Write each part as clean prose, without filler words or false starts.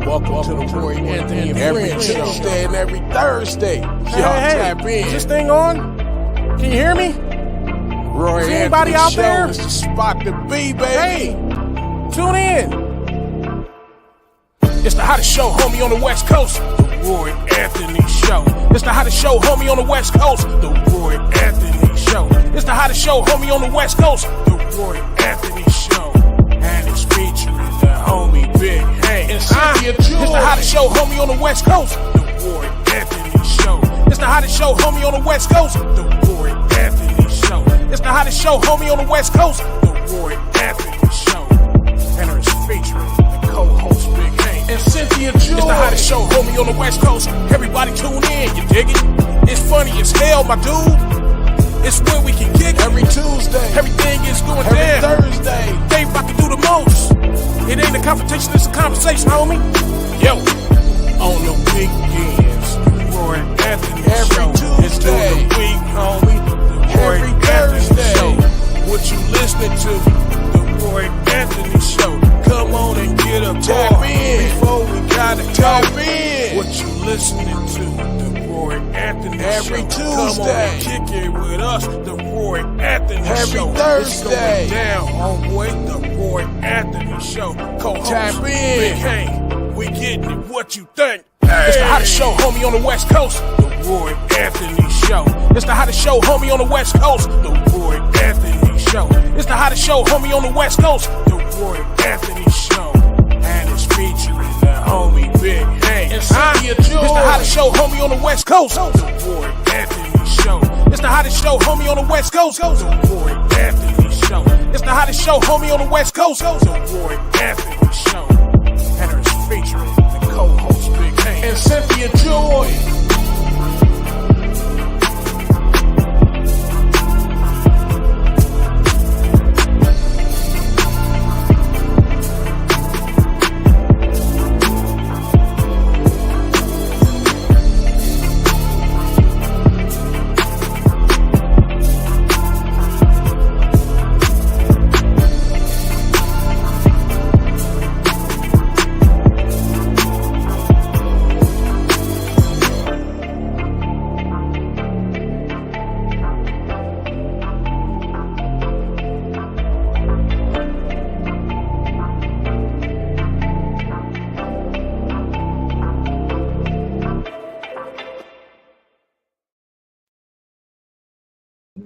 Welcome to the Roy Anthony and every Tuesday and every Thursday. Y'all tap in. Is this thing on? Can you hear me? Roy Is Anthony anybody out Show there? is the spot to be, baby. Hey, tune in. It's the hottest show, homie, on the West Coast. The Roy Anthony Show. It's the hottest show, homie, on the West Coast. The Roy Anthony Show. It's the hottest show, homie, on the West Coast. The Roy Anthony Show. And it's featuring the homie Big Hank and Cynthia. It's the hottest show, homie, on the West Coast. The Roy Anthony Show. It's the hottest show, homie, on the West Coast. The Roy Anthony Show. It's the hottest show, homie, on the West Coast. The Roy Anthony Show. And it's featuring the co-host Big Hank and Cynthia. It's the hottest show, homie, on the West Coast. Everybody tune in, you dig it? It's funny as hell, my dude. It's when we can kick every Tuesday. Everything is going every down. Thursday. They about to do the most. It ain't a confrontation, it's a conversation, homie. Yo, On the weekends, Roy Anthony every Show. Tuesday. It's through the week, homie. The Roy Every Anthony Thursday. Show. What you listening to? The Roy Anthony Show. Come on and get a Tap bar in. before we gotta Tap go. in. What you listening to? The Roy Anthony Every Show. Tuesday. Come on and kick it with us. The Roy Anthony Every Show. Thursday. It's going down, homeboy. The Roy Anthony Show. Co-host Tap in. Big Hank. We getting it. What you think? It's the hottest show, homie, on the West Coast. The Roy Anthony Show. It's the hottest show, homie, on the West Coast. The Roy Anthony Show. It's the hottest show, homie, on the West Coast. The Roy Anthony Show. And it's featuring the homie Big Hank and Cynthia. It's the hottest show, homie, on the West Coast. The Roy Anthony Show. It's the hottest show, homie, on the West Coast. The Roy Anthony Show. It's the hottest show, homie, on the West Coast. The Roy Anthony Show. And it's featuring the co-host Big Hank And Cynthia Joy.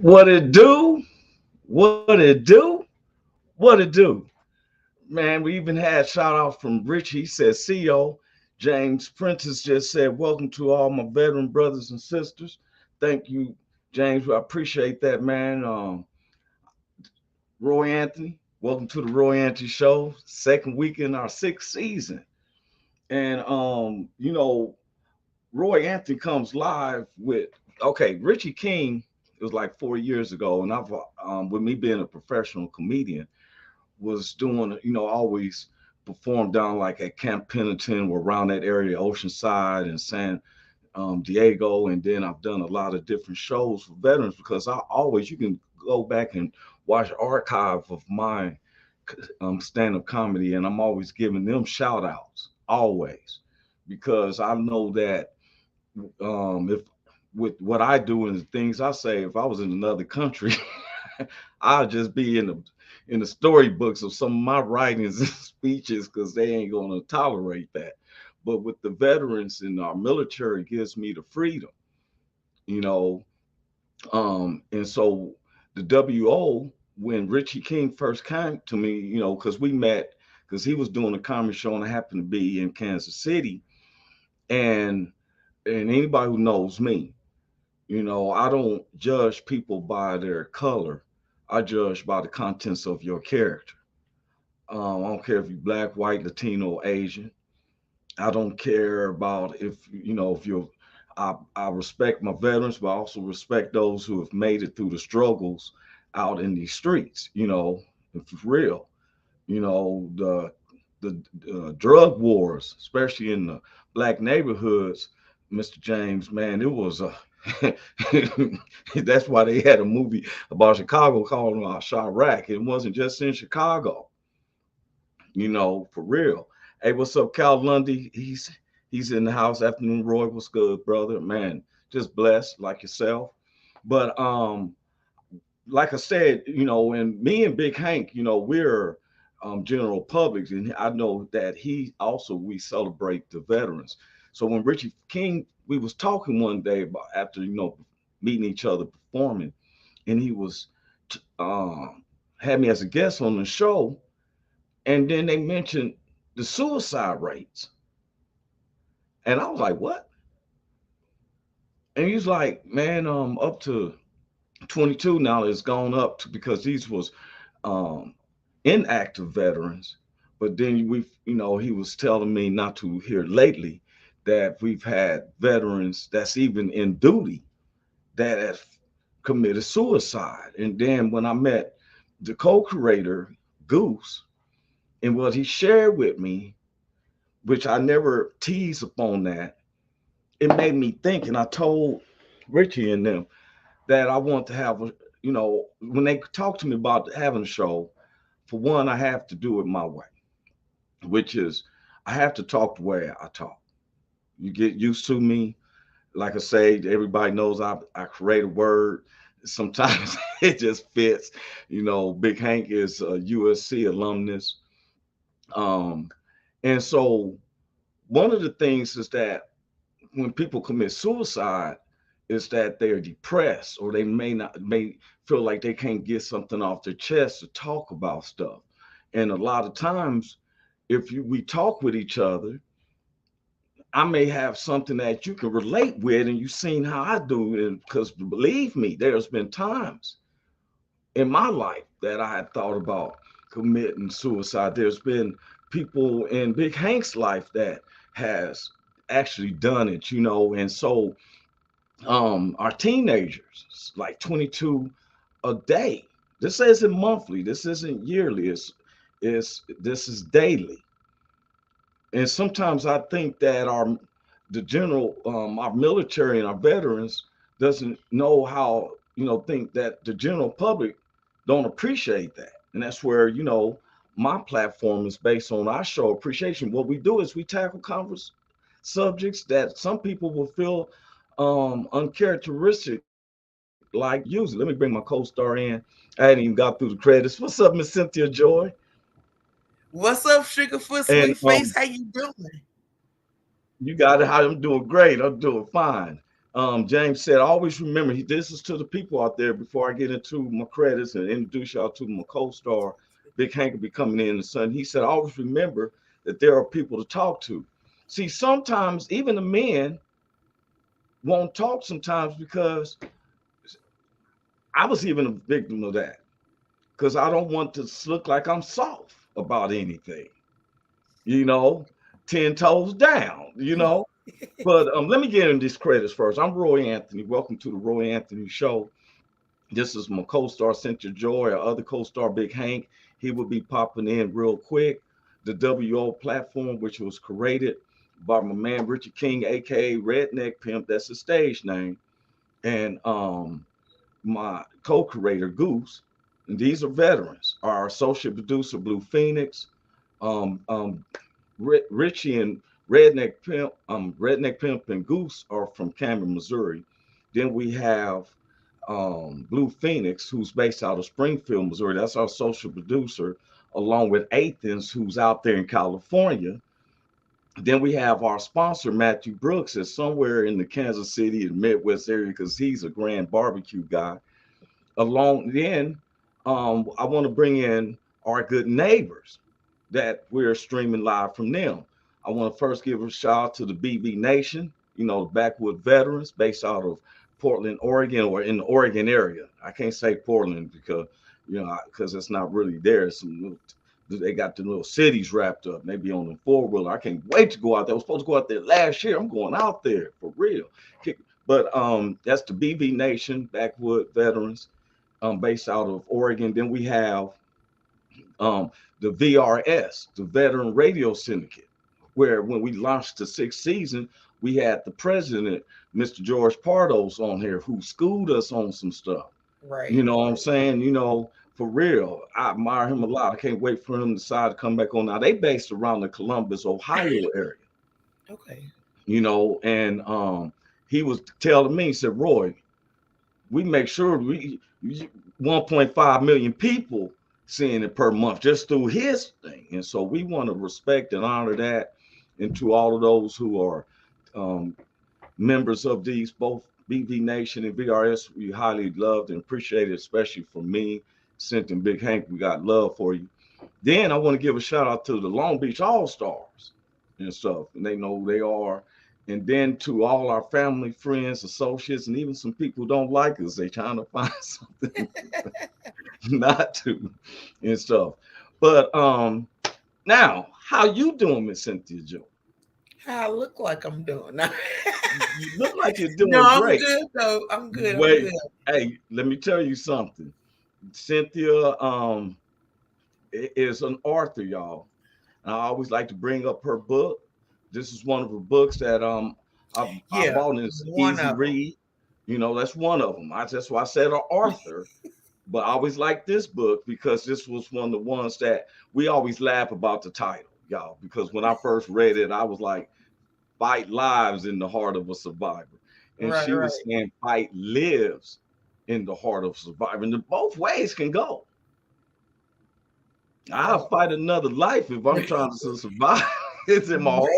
What it do? What it do? What it do? Man, we even had shout out from Rich. He said, CEO. James Prentice just said, welcome to all my veteran brothers and sisters. Thank you, James. I appreciate that, man. Roy Anthony, welcome to the Roy Anthony Show. Second week in our 6th season. And, you know, Roy Anthony comes live with, okay, Richie King. It was like 4 years ago, and I've with me being a professional comedian, was doing, you know, always performed down like at Camp Pendleton or around that area, Oceanside and San Diego, and then I've done a lot of different shows for veterans because I always, you can go back and watch archive of my stand-up comedy, and I'm always giving them shout outs, always, because I know that if with what I do and the things I say, if I was in another country, I'd just be in the storybooks of some of my writings and speeches because they ain't going to tolerate that. But with the veterans in our military, it gives me the freedom, you know. And so the WO, when Richie King first came to me, you know, because we met, because he was doing a comedy show and I happened to be in Kansas City, and anybody who knows me, you know, I don't judge people by their color. I judge by the contents of your character. I don't care if you're black, white, Latino, Asian. I don't care about if, you know, if you're, I respect my veterans, but I also respect those who have made it through the struggles out in these streets, you know, if it's real. You know, the drug wars, especially in the black neighborhoods, Mr. James, man, it was a, that's why they had a movie about Chicago called Chirac. It wasn't just in Chicago, you know, for real. Hey, what's up, Cal Lundy? He's in the house. Afternoon, Roy. What's good, brother? Man, just blessed like yourself. But like I said, and me and Big Hank, we're general publics, and I know that we celebrate the veterans. So when Richie King, we was talking one day about after meeting each other performing, and he was had me as a guest on the show, and then they mentioned the suicide rates, and I was like, what? And he's like, man, up to 22 now it's gone up because these was um, inactive veterans. But then he was telling me not to hear lately that we've had veterans that's even in duty that have committed suicide. And then when I met the co-curator, Goose, and what he shared with me, which I never teased upon that, it made me think. And I told Richie and them that I want to have when they talk to me about having a show, for one, I have to do it my way, which is I have to talk the way I talk. You get used to me. Like I say, everybody knows I create a word. Sometimes it just fits. Big Hank is a USC alumnus. Um, and so one of the things is that when people commit suicide, is that they're depressed or they may feel like they can't get something off their chest to talk about stuff. And a lot of times, if we talk with each other, I may have something that you can relate with, and you've seen how I do. And because believe me, there's been times in my life that I had thought about committing suicide. There's been people in Big Hank's life that has actually done it, and so our teenagers, like 22 a day. This isn't monthly, this isn't yearly, this is daily. And sometimes I think that our military and our veterans doesn't know how, think that the general public don't appreciate that. And that's where, my platform is based on our show appreciation. What we do is we tackle subjects that some people will feel uncharacteristic like using. Let me bring my co-star in. I hadn't even got through the credits. What's up, Miss Cynthia Joy? What's up, Sugarfoot And Sweet Face? How you doing? you got it. How I'm doing great. I'm doing fine. James said, always remember, this is to the people out there before I get into my credits and introduce y'all to my co-star. Big Hank will be coming in the sun. He said, always remember that there are people to talk to. See, sometimes even the men won't talk sometimes because I was even a victim of that because I don't want to look like I'm soft about anything, you know, 10 toes down. But let me get in these credits first. I'm Roy Anthony. Welcome to the Roy Anthony Show. This is my co-star Cynthia Joy, our other co-star Big Hank. He will be popping in real quick. The WO platform, which was created by my man Richard King, aka Redneck Pimp. That's his stage name. And my co-creator Goose. And these are veterans. Our associate producer Blue Phoenix, Richie and Redneck Pimp and Goose are from Cameron, Missouri. Then we have Blue Phoenix, who's based out of Springfield, Missouri. That's our social producer, along with Athens, who's out there in California. Then we have our sponsor, Matthew Brooks, is somewhere in the Kansas City and Midwest area because he's a grand barbecue guy. Along then, I want to bring in our good neighbors that we're streaming live from them. I want to first give a shout out to the BB Nation, the Backwood veterans based out of Portland, Oregon, or in the Oregon area. I can't say Portland because it's not really there. They got the little cities wrapped up, maybe on the four-wheeler. I can't wait to go out there. I was supposed to go out there last year. I'm going out there for real. But that's the BB Nation, Backwood veterans, based out of Oregon. Then we have the VRS, the Veteran Radio Syndicate, where when we launched the sixth season, we had the president, Mr. George Pardos, on here who schooled us on some stuff. Right. You know what I'm saying? for real, I admire him a lot. I can't wait for him to decide to come back on. Now they based around the Columbus, Ohio area, Okay. and he was telling me, he said, Roy, we make sure 1.5 million people seeing it per month just through his thing. And so we want to respect and honor that. And to all of those who are members of these, both BV Nation and VRS, we highly loved and appreciated, especially for me, Cynthia and Big Hank. We got love for you. Then I want to give a shout out to the Long Beach All Stars and stuff, and they know who they are. And then to all our family, friends, associates, and even some people who don't like us, they trying to find something not to and stuff. But now, how you doing, Miss Cynthia Joe? How I look like I'm doing. You look like you're doing No, I'm great. good though. I'm good. Wait, I'm good. hey, let me tell you something. Cynthia is an author, y'all. And I always like to bring up her book. This is one of her books that I bought, and it's easy read. That's one of them. That's why I said an author. But I always like this book because this was one of the ones that we always laugh about the title, y'all. Because when I first read it, I was like, "Fight lives in the heart of a survivor," and she was saying, "Fight lives in the heart of a survivor." And both ways can go. I'll fight another life if I'm trying to survive. It's in my heart.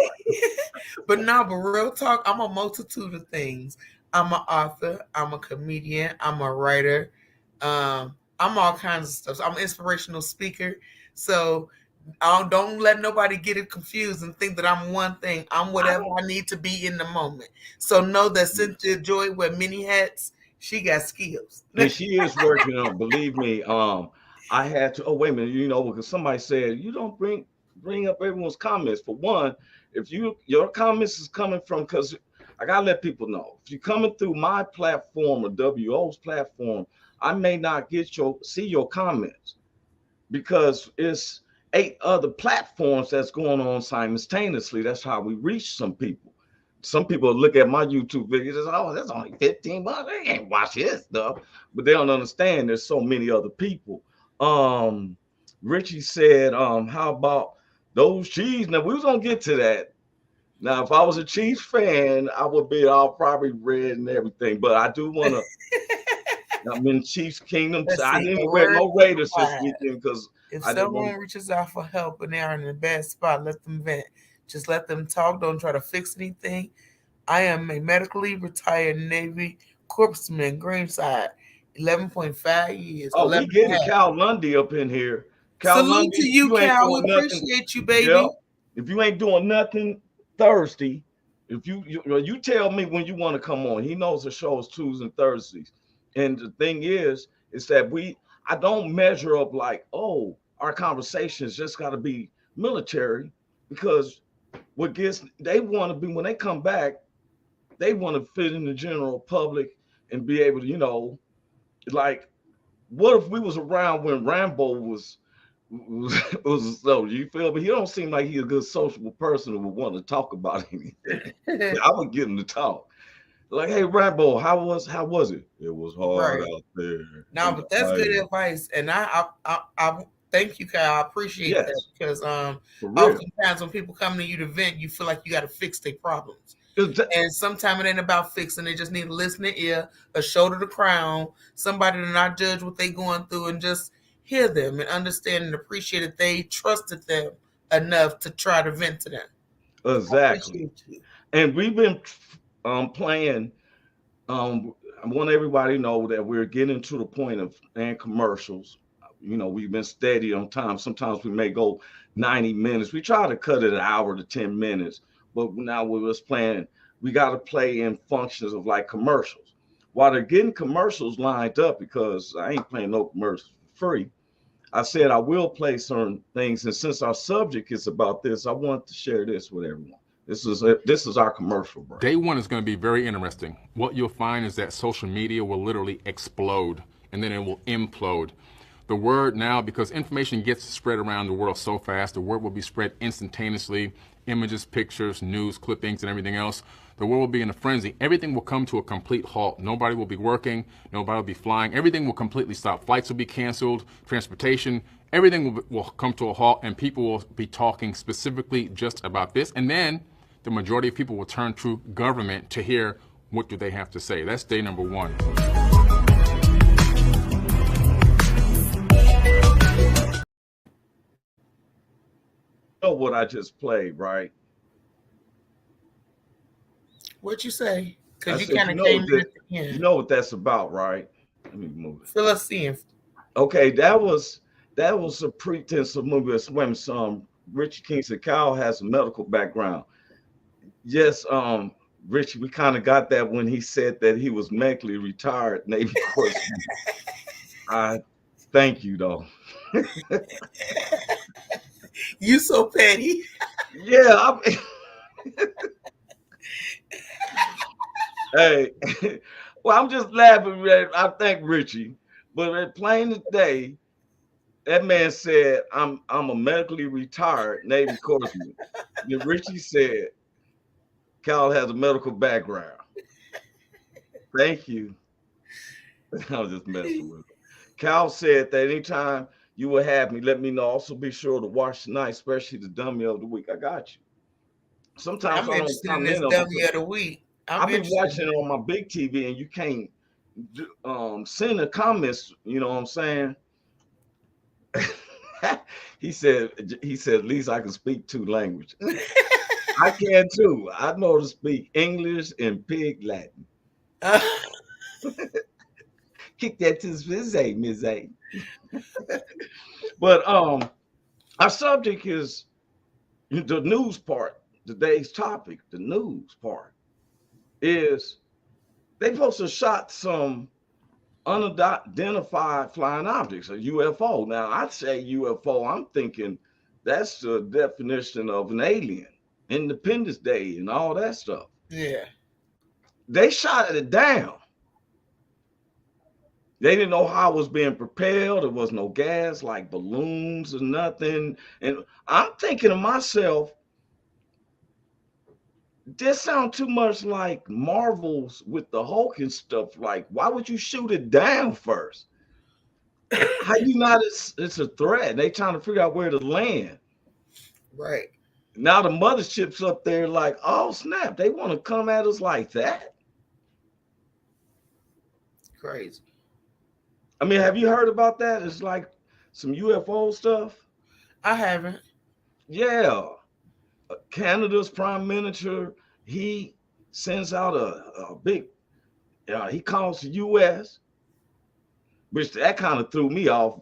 But real talk, I'm a multitude of things. I'm an author. I'm a comedian. I'm a writer. I'm all kinds of stuff. So I'm an inspirational speaker. So don't let nobody get it confused and think that I'm one thing. I'm whatever I need to be in the moment. So know that Cynthia Joy wear many hats. She got skills. And she is working on, believe me. I had to, wait a minute, because somebody said, you don't bring up everyone's comments. For one, if your comments is coming from, because I gotta let people know, if you're coming through my platform or WO's platform, I may not see your comments because it's 8 other platforms that's going on simultaneously. That's how we reach some people. Some people look at my YouTube videos and say, oh, that's only 15 bucks. They can't watch his stuff. But they don't understand there's so many other people. Richie said, how about those Chiefs? Now, we was going to get to that. Now, if I was a Chiefs fan, I would be all probably red and everything. But I do want to, I'm in Chiefs Kingdom. I didn't wear no Raiders this weekend because if someone reaches out for help and they're in a bad spot, let them vent. Just let them talk. Don't try to fix anything. I am a medically retired Navy corpsman, Greenside, 11.5 years. Oh, we getting Cal Lundy up in here. Cal Salute Lundy, to you, Cal. We appreciate you, baby. Yep. If you ain't doing nothing Thursday, if you tell me when you want to come on. He knows the show is Tuesdays and Thursdays. And the thing is that I don't measure up like, oh, our conversations just got to be military, because they want to be, when they come back, they want to fit in the general public and be able to, like, what if we was around when Rambo was so, you feel me? He don't seem like he's a good sociable person who would want to talk about anything. I would get him to talk. Like, hey, Rambo, how was it? It was hard out there. No, but that's good advice. And I thank you, Kyle. I appreciate that, because oftentimes when people come to you to vent, you feel like you got to fix their problems. And sometimes it ain't about fixing. They just need a listening ear, a shoulder to crown, somebody to not judge what they going through and just hear them and understand and appreciate that they trusted them enough to try to vent to them. Exactly. And we've been playing. I want everybody to know that we're getting to the point of playing commercials. We've been steady on time. Sometimes we may go 90 minutes. We try to cut it an hour to 10 minutes. But now we're just playing, we got to play in functions of like commercials. While they're getting commercials lined up, because I ain't playing no commercials for free, I said I will play certain things. And since our subject is about this, I want to share this with everyone. This is our commercial break. Day one is going to be very interesting. What you'll find is that social media will literally explode, and then it will implode. the word now, because information gets spread around the world so fast, the word will be spread instantaneously, images, pictures, news, clippings, and everything else. The world will be in a frenzy. Everything will come to a complete halt. Nobody will be working. Nobody will be flying. Everything will completely stop. Flights will be canceled. Transportation. Everything will come to a halt, and people will be talking specifically just about this. And then the majority of people will turn to government to hear what do they have to say. That's day number one. You know what I just played, right? What'd you say? Because you kind of came in at the end. You know what that's about, right? Let me move it. Fill us in. Okay, that was a pretense of movie. Some Richie King said Kyle has a medical background. Yes, Richie, we kind of got that when he said that he was medically retired Navy corpsman. I thank you though. You so petty. Yeah. Hey, well, I'm just laughing. I thank Richie, but at plain as day, that man said, "I'm a medically retired Navy corpsman." Then Richie said, "Cal has a medical background." Thank you. I was just messing with him. Cal said that anytime you will have me, let me know. Also, be sure to watch tonight, especially the dummy of the week. I got you. Sometimes I'm interested in this dummy of the week. I've been watching it on my big TV, and you can't send the comments. You know what I'm saying? he said, at least I can speak 2 languages. I can too. I know to speak English and Pig Latin. Kick that to Ms. A. But our subject is the news part. Today's topic, the news part, is they supposed to shot some unidentified flying objects, a UFO. Now, I say UFO, I'm thinking that's the definition of an alien, Independence Day and all that stuff. Yeah. They shot it down. They didn't know how it was being propelled. There was no gas, like balloons or nothing. And I'm thinking to myself, this sounds too much like Marvels with the Hulk and stuff. Like, why would you shoot it down first? How you not? It's a threat. They trying to figure out where to land. Right. Now the mothership's up there like, oh snap, they want to come at us like that? Crazy. I mean, have you heard about that? It's like some UFO stuff. I haven't. Yeah. Canada's prime minister, he sends out a big, he calls the U.S., which that kind of threw me off.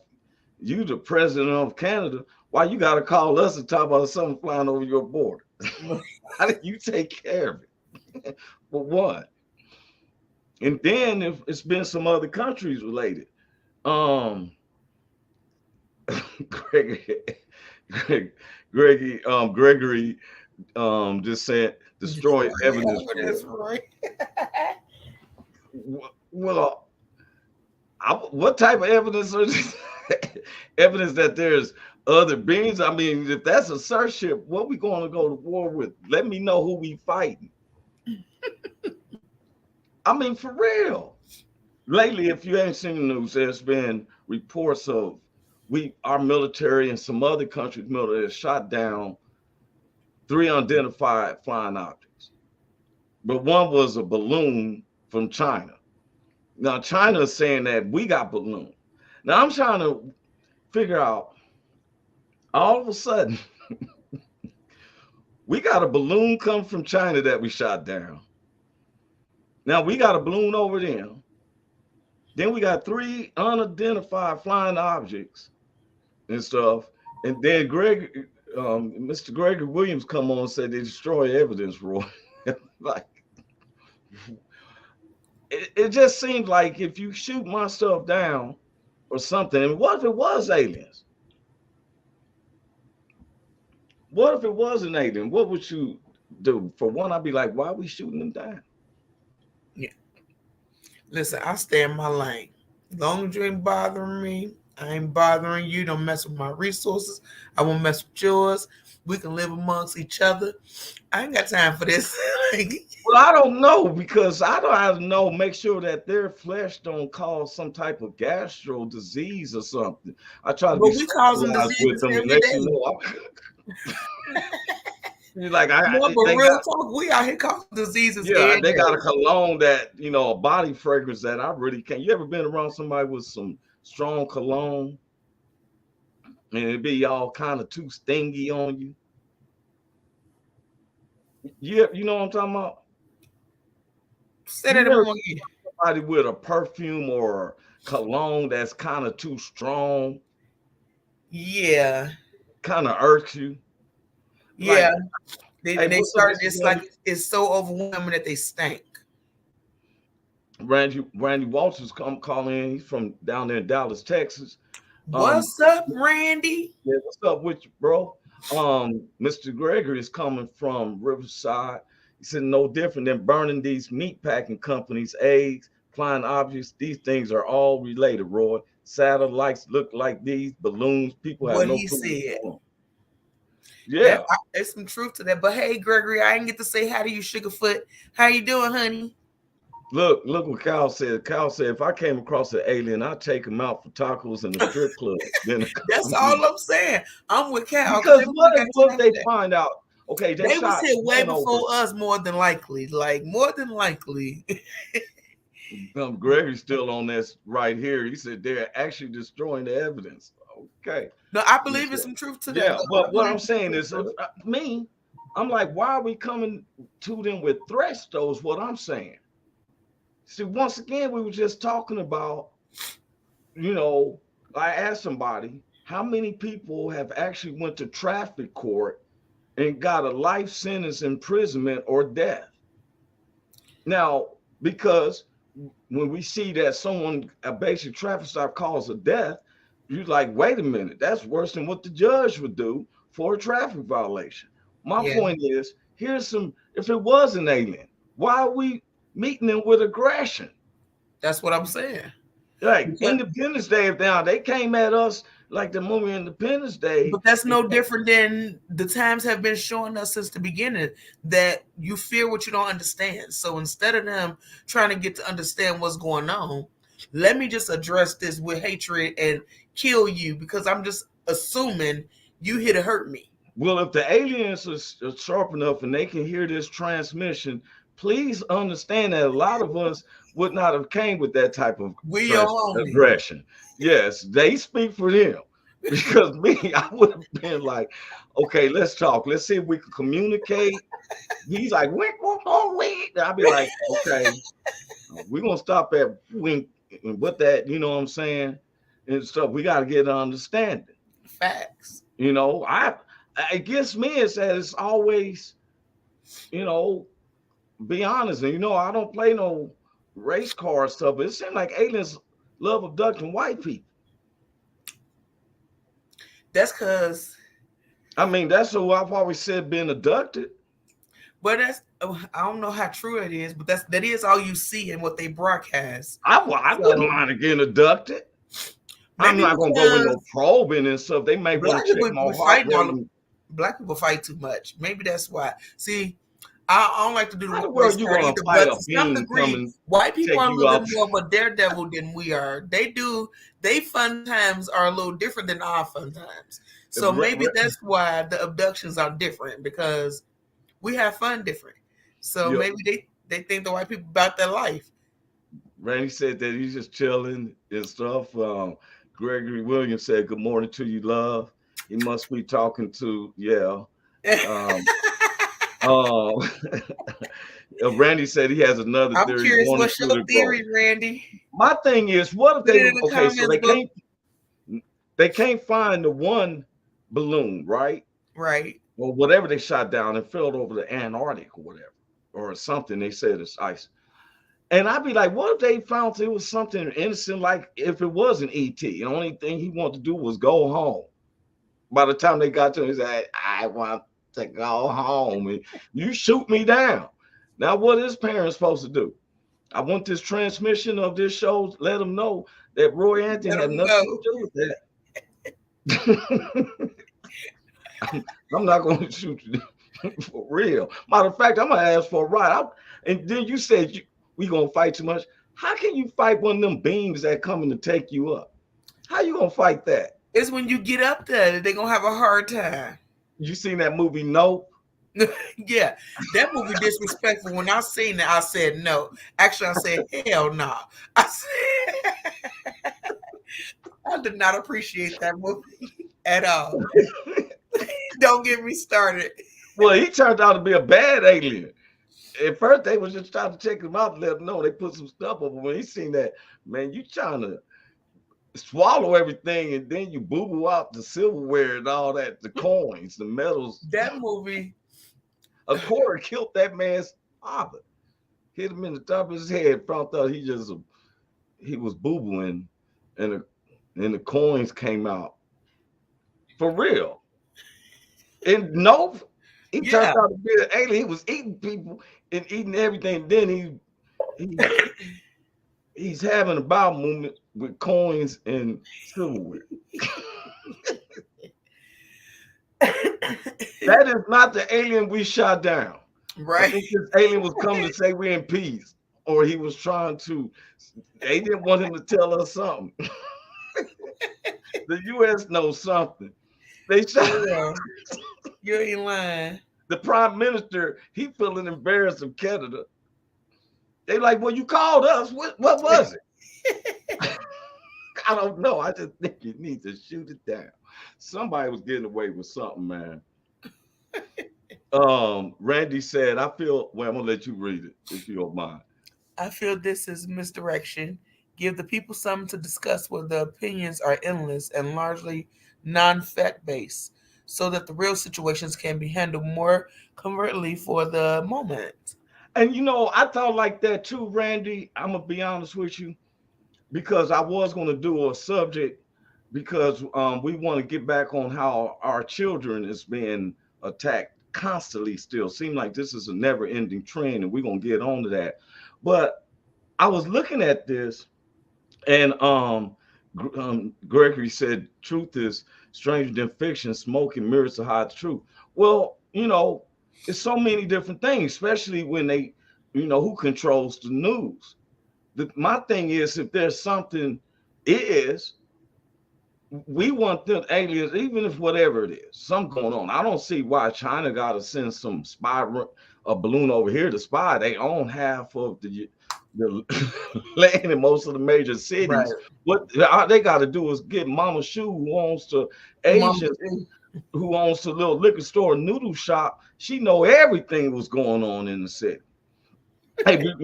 You the president of Canada, why you got to call us and talk about something flying over your border? How do you take care of it? For one. And then if it's been some other countries related. Gregory just said destroy evidence. Right. Well, what type of evidence is evidence that there's other beings? I mean, if that's a search ship, what we going to go to war with? Let me know who we fighting. I mean, for real. Lately, if you ain't seen the news, there's been reports of our military and some other countries' military shot down 3 unidentified flying objects. But one was a balloon from China. Now, China is saying that we got balloons. Now, I'm trying to figure out, all of a sudden, we got a balloon come from China that we shot down. Now, we got a balloon over there. Then we got 3 unidentified flying objects and stuff. And then Mr. Gregory Williams come on and said they destroy evidence, Roy. Like, it just seems like if you shoot my stuff down or something, and what if it was aliens? What if it was an alien? What would you do? For one, I'd be like, why are we shooting them down? Yeah. Listen, I stay in my lane. As long as you ain't bothering me, I ain't bothering you. Don't mess with my resources. I won't mess with yours. We can live amongst each other. I ain't got time for this. Well, I don't know, because I don't have to know. Make sure that their flesh don't cause some type of gastro disease or something. I try to But be we causing civilized with diseases them, and every let you day. know. You're like, No, but they real got, talk, we out here causing diseases yeah, every they got a day. cologne that, a body fragrance that I really can't. You ever been around somebody with some strong cologne, and it be all kind of too stingy on you? Yeah, you know what I'm talking about? Say You that never among you. somebody with a perfume or cologne that's kind of too strong, Yeah. kind of irks you. Like, Yeah. hey, They what's up, started Mr. just Randy? like it's so overwhelming that they stink. Randy Walters come calling in. He's from down there in Dallas, Texas. Um, What's up, Randy? yeah, what's up with you, bro? Mr. Gregory is coming from Riverside. He said no different than burning these meat packing companies' eggs, flying objects. These things are all related, Roy. Satellites look like these balloons. People have What no he clue what's said. going on. Yeah. There's some truth to that. But hey, Gregory, I didn't get to say hi to you, Sugarfoot. How you doing, honey? Look what Cal said. Cal said, if I came across an alien, I'd take him out for tacos in a strip club. Then That's all I'm saying. I'm with Cal because what if because they find out? Okay, they they was shot here way one over. before us, more than likely. Like more than likely. Gregory's still on this right here. He said they're actually destroying the evidence. Okay. No, I He believe there's said, some truth to that. yeah, Though. but what I'm saying is, me, I'm like, why are we coming to them with threats? Though is what I'm saying. See, once again, we were just talking about, I asked somebody how many people have actually went to traffic court and got a life sentence, imprisonment, or death. Now, because when we see that a basic traffic stop cause a death, you're like, wait a minute, that's worse than what the judge would do for a traffic violation. My point is, if it was an alien, why are we meeting them with aggression? That's what I'm saying. Like Independence Day, if they came at us like the movie Independence Day. But that's no different than the times have been showing us since the beginning that you fear what you don't understand. So instead of them trying to get to understand what's going on, let me just address this with hatred and kill you because I'm just assuming you here to hurt me. Well, if the aliens are sharp enough and they can hear this transmission, please understand that a lot of us would not have came with that type of aggression. Yes, they speak for them. Because me, I would have been like, okay, let's talk. Let's see if we can communicate. He's like, wink. I'll be like, okay, we're going to stop at wink and what that, you know what I'm saying? And stuff. We got to get an understanding. Facts. It gets me is that it's always, be honest. And, I don't play no race car stuff, but it seems like aliens love abducting white people. That's because that's what I've always said, being abducted. But I don't know how true it is, but that is all you see in what they broadcast. I wouldn't mind getting abducted. I'm not gonna go with no probing and stuff. They may want to check my heart rate. Black people fight too much. Maybe that's why. See, I don't like to do the world you gonna fight a being coming. White people are a little bit more of a daredevil than we are. They fun times are a little different than our fun times. So maybe that's why the abductions are different, because we have fun different. So maybe they think the white people about their life. Randy said that he's just chilling and stuff. Gregory Williams said, "Good morning to you, love." He must be talking to Randy said he has another theory. I'm curious, what's your theory, Randy? My thing is, what if so they can't find the one balloon, right? Right. Or whatever they shot down and fell over the Antarctic or whatever, or something. They said it's ice. And I'd be like, what if they found it was something innocent, like if it was an ET? The only thing he wanted to do was go home. By the time they got to him, he said, I want to go home. And you shoot me down. Now, what is parents supposed to do? I want this transmission of this show, let them know that Roy Anthony had nothing to do with that. I'm not going to shoot you for real. Matter of fact, I'm going to ask for a ride. And then you said we going to fight too much. How can you fight one of them beams that coming to take you up? How you going to fight that? It's when you get up there, they're going to have a hard time. You seen that movie, Nope? Yeah, that movie disrespectful. When I seen it, I said no. Actually, I said hell no. I did not appreciate that movie at all. Don't get me started. Well, he turned out to be a bad alien. At first, they was just trying to check him out and let him know they put some stuff up. But when he seen that, man, you trying to swallow everything and then you boo-boo out the silverware and all that, the coins, the metals. That movie. A quarter killed that man's father. Hit him in the top of his head. Found out he was boo-booing and the coins came out. For real. And no, he turned out to be an alien. He was eating people and eating everything. Then he's having a bowel movement with coins and silverware. That is not the alien we shot down. Right. I think this alien was coming to say we're in peace. Or he was trying to, they didn't want him to tell us something. The U.S. knows something. They shot. You ain't lying. The prime minister, he feeling embarrassed of Canada. They like, well, you called us. What was it? I don't know. I just think you need to shoot it down. Somebody was getting away with something, man. Randy said, I'm gonna let you read it if you don't mind. I feel this is misdirection. Give the people something to discuss where the opinions are endless and largely non-fact based, so that the real situations can be handled more covertly for the moment. And I thought like that too, Randy. I'm gonna be honest with you, because I was gonna do a subject because we want to get back on how our children is being attacked constantly still. Seems like this is a never-ending trend, and we're gonna get on to that. But I was looking at this, and Gregory said truth is stranger than fiction, smoke and mirrors to hide the truth. Well, it's so many different things, especially when they, who controls the news. My thing is, if there's something we want them aliens, even if whatever it is, something going on. I don't see why China got to send some a balloon over here to spy. They own half of the land in most of the major cities. Right. What they got to do is get Mama Shu, who owns the Asian, who owns the little liquor store, noodle shop. She know everything was going on in the city. Hey, this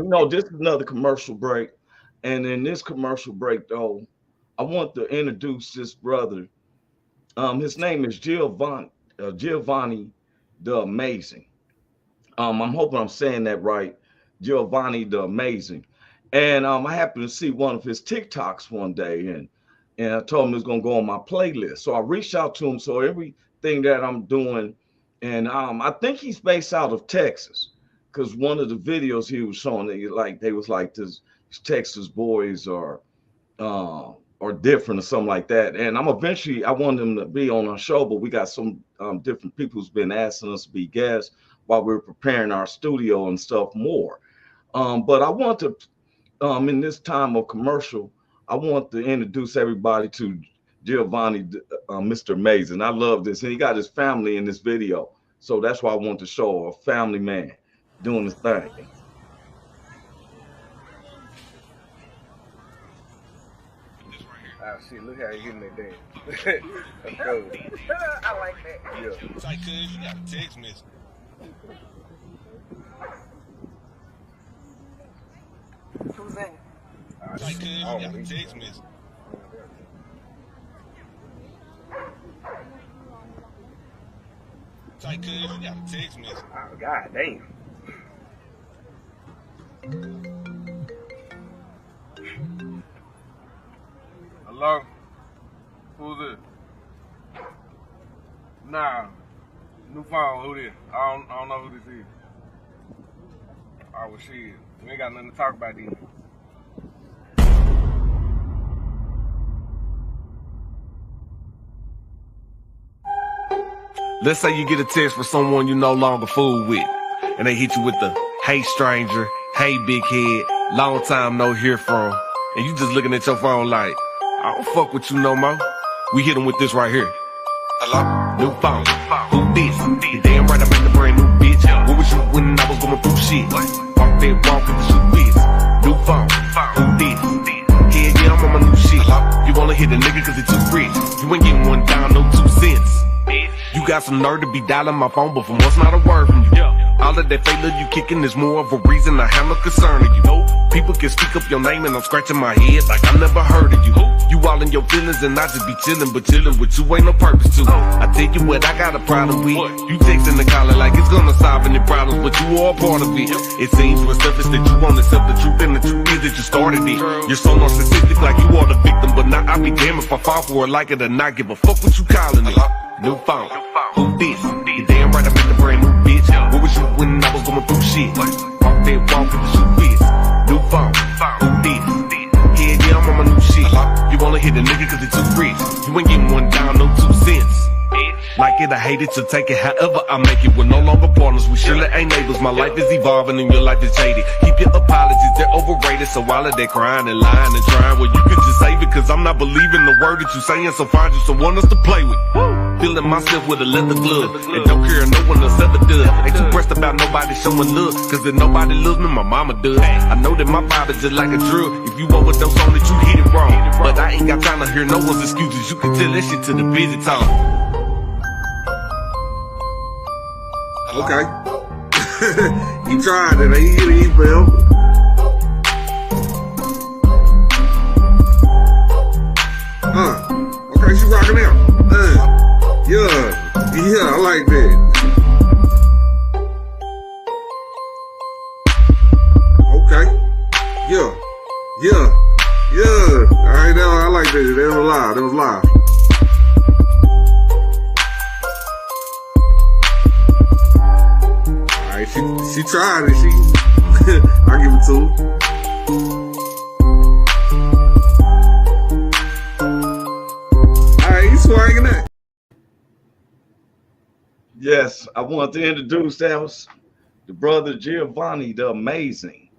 is another commercial break, and in this commercial break, though, I want to introduce this brother. His name is Giovanni the Amazing. I'm hoping I'm saying that right. Giovanni the Amazing. And I happened to see one of his TikToks one day, and I told him it was going to go on my playlist. So I reached out to him. So everything that I'm doing, and I think he's based out of Texas, because one of the videos he was showing, they was like this Texas boys are different or something like that. And I want him to be on our show, but we got some different people who's been asking us to be guests while we're preparing our studio and stuff more. But I want to, in this time of commercial, I want to introduce everybody to Giovanni, Mr. Amazing. I love this. And he got his family in this video. So that's why I want to show a family man doing his thing. See, look how you getting that dance. That's cool. I like that. Yeah. It's like, cuz you got a text message. Who's that? It's like, cuz you got a text message. It's like, cuz you got a text message. Oh, god damn. Hello? Who's it? Nah. New phone, who this? I don't know who this is. Oh, well, shit. We ain't got nothing to talk about then. Let's say you get a text from someone you no longer fool with, and they hit you with the, hey stranger, hey big head, long time no hear from, and you just looking at your phone like, I don't fuck with you no more. We hit them with this right here. Hello? New phone. Who this? You damn right I made a brand new bitch. Where was you when I was going through shit? Walk that walk with the shoe biz. New phone. Who this? Yeah, yeah, I'm on my new shit. You wanna hit a nigga cause he too rich. You ain't getting one down, no 2 cents. You got some nerve to be dialing my phone, but from what's not a word from you. All of that fake love you kicking is more of a reason I have no concern of you. People can speak up your name and I'm scratching my head like I never heard of you. You all in your feelings and I just be chilling, but chilling with you ain't no purpose to. I tell you what I got a problem with. You texting the caller like it's gonna solve any problems, but you are part of it. It seems with selfish that you won't accept the truth, and the truth is that you started it. You're so narcissistic like you are the victim, but now I be damned if I fall for it, like it or not. Give a fuck what you calling it. New phone. Who this? You damn right I made a brand new bitch. Where was you when I was going through shit? Walk that walk with the shoe biz. New phone. Who this? Yeah, yeah, I'm on my new shit. You wanna hit a nigga cause he too rich. You ain't getting one down, no 2 cents. Like it, I hate it, to take it however I make it. We're no longer partners, we surely ain't neighbors. My life is evolving and your life is jaded. Keep your apologies, they're overrated. So all of that crying and lying and trying, well you could just save it, cause I'm not believing the word that you saying. So find you someone else to play with. Feeling myself with a leather glove, and don't care if no one else ever does. Ain't too pressed about nobody showing love, cause if nobody loves me, my mama does. I know that my vibe is just like a drug. If you overdose on it, you hit it wrong. But I ain't got time to hear no one's excuses. You can tell that shit to the busy talk. Okay. He tried it. He failed. Okay, she rocking out. Yeah, I like that. Okay. Yeah. Alright, now I like that. That was live. Alright, she tried it. I'll give it to her. Alright, you swinging that. Yes, I want to introduce that was the brother Giovanni, the Amazing.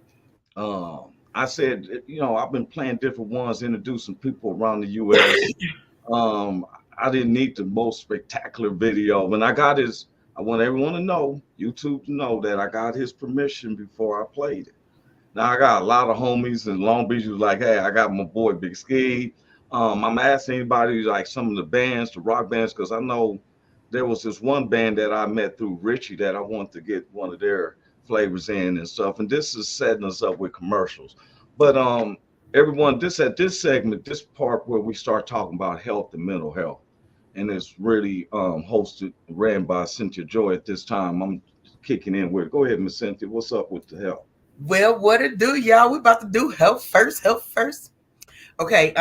I said, I've been playing different ones, introducing people around the U.S. I didn't need the most spectacular video. When I got his, I want everyone to know, YouTube to know that I got his permission before I played it. Now I got a lot of homies in Long Beach who's like, hey, I got my boy Big Ski. I'm asking anybody like some of the bands, the rock bands, because I know there was this one band that I met through Richie that I wanted to get one of their flavors in and stuff. And this is setting us up with commercials. But everyone, this segment, this part where we start talking about health and mental health. And it's really ran by Cynthia Joy at this time. I'm kicking in with it. Go ahead, Miss Cynthia. What's up with the health? Well, what it do, y'all? We about to do health first. Okay.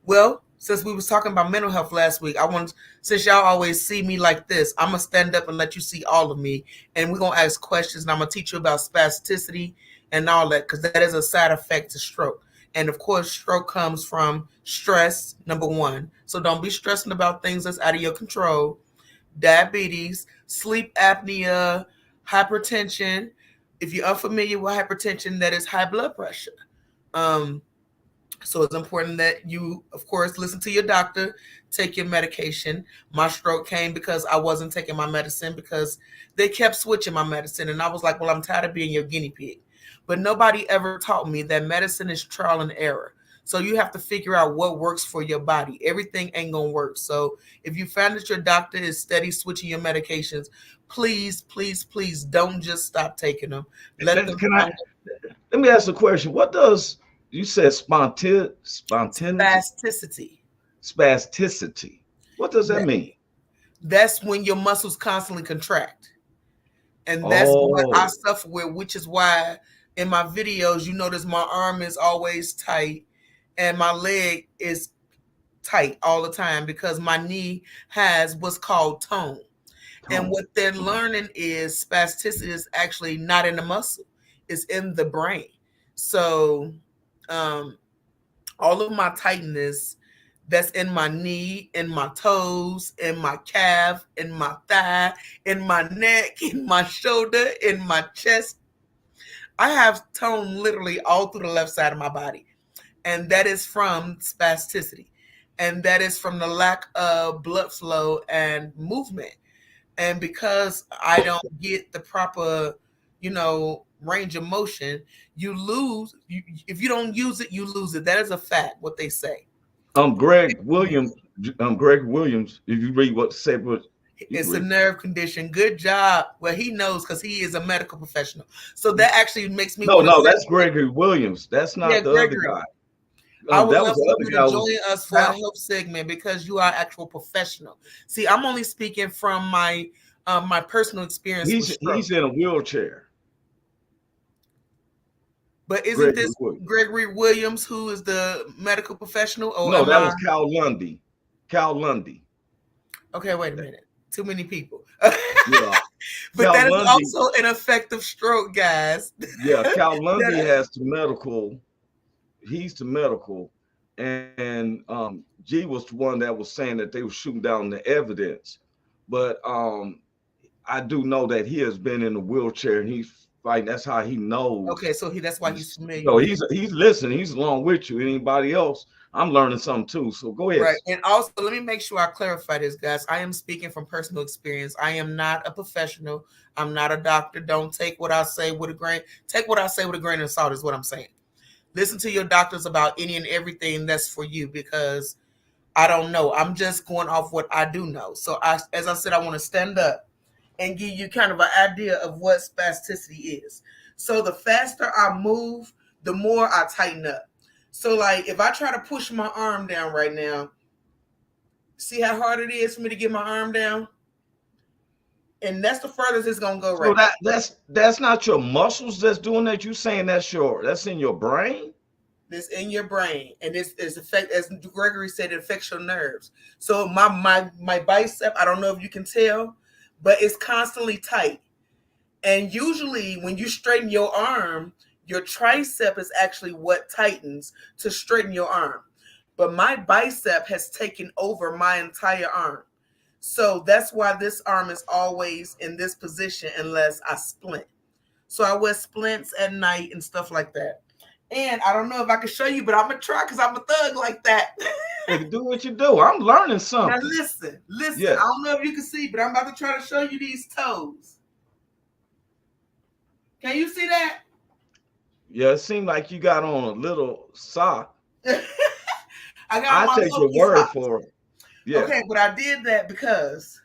Well, since we was talking about mental health last week, since y'all always see me like this, I'm gonna stand up and let you see all of me, and we're gonna ask questions, and I'm gonna teach you about spasticity and all that, because that is a side effect to stroke. And of course, stroke comes from stress, number one. So don't be stressing about things that's out of your control. Diabetes, sleep apnea, hypertension. If you're unfamiliar with hypertension, that is high blood pressure. So it's important that you, of course, listen to your doctor, take your medication. My stroke came because I wasn't taking my medicine, because they kept switching my medicine. And I was like, well, I'm tired of being your guinea pig. But nobody ever taught me that medicine is trial and error. So you have to figure out what works for your body. Everything ain't going to work. So if you find that your doctor is steady switching your medications, please don't just stop taking them. Let me ask a question. What does, you said spontaneity? Spasticity. What does that mean? That's when your muscles constantly contract. And that's what I suffer with, which is why in my videos, you notice my arm is always tight and my leg is tight all the time, because my knee has what's called tone. And what they're learning is spasticity is actually not in the muscle, it's in the brain. So all of my tightness that's in my knee, in my toes, in my calf, in my thigh, in my neck, in my shoulder, in my chest. I have tone literally all through the left side of my body. And that is from spasticity. And that is from the lack of blood flow and movement. And because I don't get the proper, range of motion, you lose. If you don't use it, you lose it. That is a fact, what they say. Greg Williams. If you read what said, what it's a nerve condition. Good job. Well, he knows because he is a medical professional. So that actually makes me. No, that's Gregory Williams. That's not the other guy. I would love for you to join us for a help segment because you are actual professional. See, I'm only speaking from my my personal experience. He's in a wheelchair. But isn't this Gregory Williams, who is the medical professional? Or no, that was Cal Lundy. Cal Lundy. Okay, wait a minute. Too many people. Yeah. But Cal that is Lundy, also an effective stroke, guys. Yeah, Cal Lundy has the medical. He's the medical, and G was the one that was saying that they were shooting down the evidence. But I do know that he has been in a wheelchair and he's fighting. That's how he knows. Okay, so that's why he's familiar. So he's listening. He's along with you. Anybody else? I'm learning something too. So go ahead. Right, and also let me make sure I clarify this, guys. I am speaking from personal experience. I am not a professional. I'm not a doctor. Don't take what I say with a grain. Take what I say with a grain of salt is what I'm saying. Listen to your doctors about any and everything that's for you because I don't know. I'm just going off what I do know. So as I said, I want to stand up and give you kind of an idea of what spasticity is. So the faster I move, the more I tighten up. So like if I try to push my arm down right now, see how hard it is for me to get my arm down? And that's the furthest it's gonna go right now. That's not your muscles that's doing that. You saying that's in your brain? It's in your brain. And it's affect, as Gregory said, it affects your nerves. So my bicep, I don't know if you can tell, but it's constantly tight. And usually when you straighten your arm, your tricep is actually what tightens to straighten your arm. But my bicep has taken over my entire arm. So that's why this arm is always in this position unless I splint. So I wear splints at night and stuff like that. And I don't know if I can show you, but I'm going to try because I'm a thug like that. Hey, do what you do. I'm learning something. Now listen. Yeah. I don't know if you can see, but I'm about to try to show you these toes. Can you see that? Yeah, it seemed like you got on a little sock. I take your word for it. Yeah. Okay, but I did that because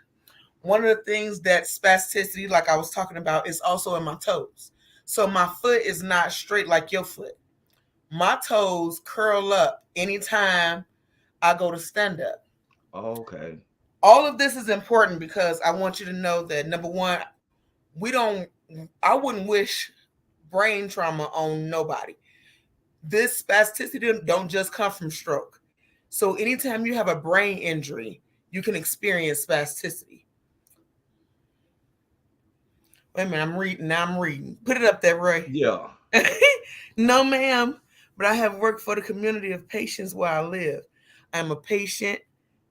one of the things that spasticity, like I was talking about, is also in my toes. So my foot is not straight like your foot. My toes curl up anytime I go to stand up. Okay. All of this is important because I want you to know that, number one, I wouldn't wish brain trauma on nobody. This spasticity don't just come from stroke. So anytime you have a brain injury, you can experience spasticity. Wait a minute, I'm reading. Put it up there, Roy. Yeah. No, ma'am, but I have worked for the community of patients where I live. I'm a patient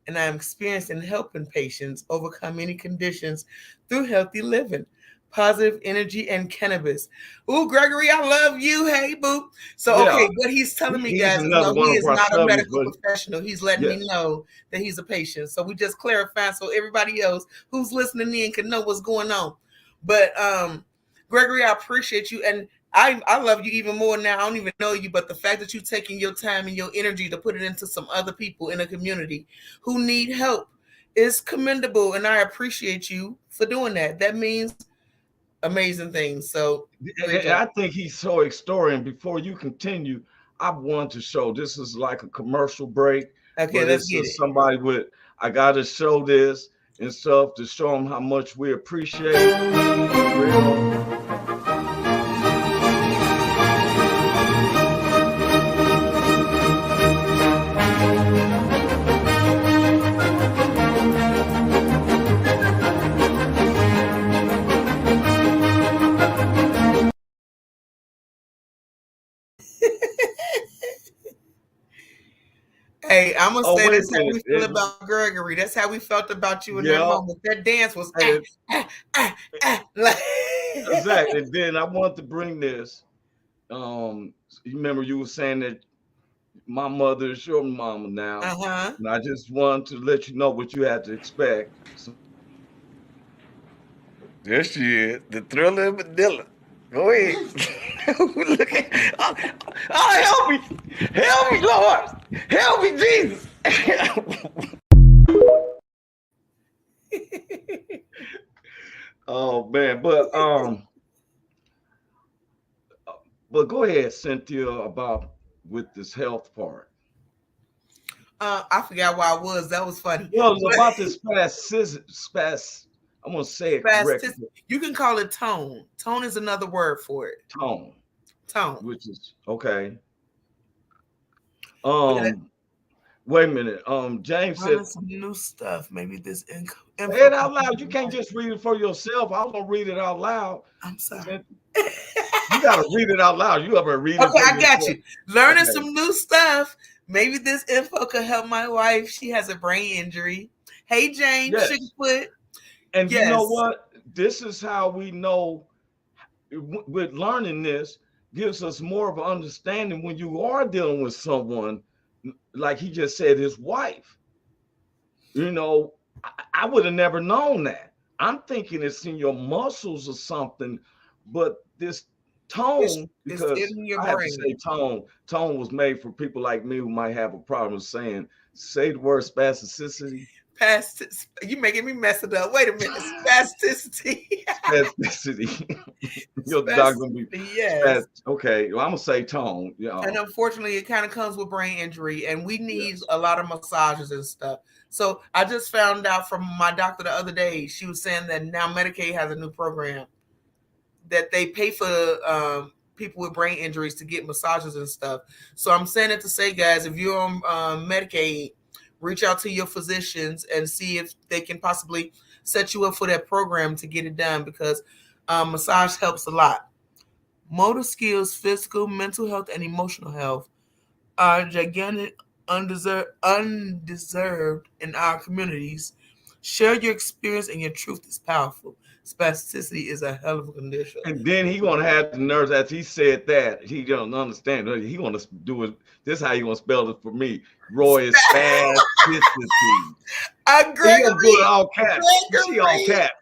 and I'm experienced in helping patients overcome any conditions through healthy living, positive energy, and cannabis. Ooh, Gregory, I love you. Hey, boo. So, yeah. Okay, what he's telling me, guys, he is not a medical professional. He's letting me know that he's a patient. So we just clarify so everybody else who's listening in can know what's going on. But Gregory, I appreciate you. And I love you even more now. I don't even know you, but the fact that you're taking your time and your energy to put it into some other people in a community who need help is commendable. And I appreciate you for doing that. That means amazing things. So I think he's so extraordinary. Before you continue, I want to show this is like a commercial break. Okay, let's get it. Somebody I got to show this and stuff to show them how much we appreciate it. Hey, I'm gonna say that's how we feel It, about Gregory. That's how we felt about you in that moment. That dance was like exactly. And then I want to bring this. You remember you were saying that my mother is your mama now, and I just want to let you know what you had to expect. So, there she is, the Thriller of Manila. Go ahead. Look at, help me, Lord, help me, Jesus. Oh man, but go ahead, Cynthia, about with this health part. I forgot why I was. That was funny. Well, it was about this I'm gonna say it correctly. You can call it tone. Tone is another word for it. Tone. Which is okay. Wait a minute. James said some new stuff. Maybe this info. Say it out loud. You can't just read it for yourself. I was gonna read it out loud. I'm sorry. You gotta read it out loud. You ever read it? Okay, I got you. Learning some new stuff. Maybe this info could help my wife. She has a brain injury. Hey, James, Sugarfoot. And you know what? This is how we know. With learning this, gives us more of an understanding when you are dealing with someone, like he just said, his wife. You know, I would have never known that. I'm thinking it's in your muscles or something, but this tone, because in your I have brain. to say tone was made for people like me who might have a problem saying, say the word spasticity. You making me mess it up. Wait a minute. Spasticity. Spasticity. Your dog gonna be okay. Well, I'm gonna say tone. Yeah. And unfortunately, it kind of comes with brain injury, and we need a lot of massages and stuff. So I just found out from my doctor the other day. She was saying that now Medicaid has a new program that they pay for people with brain injuries to get massages and stuff. So I'm saying it to say, guys, if you're on Medicaid, reach out to your physicians and see if they can possibly set you up for that program to get it done, because massage helps a lot. Motor skills, physical, mental health, and emotional health are gigantic, undeserved in our communities. Share your experience, and your truth is powerful. Spasticity is a hell of a condition. And then he gonna have the nerves after he said that. He don't understand. He gonna do it. This is how you gonna spell it for me. Roy is spasticity. Gregory. He gonna do it all caps. You see all caps.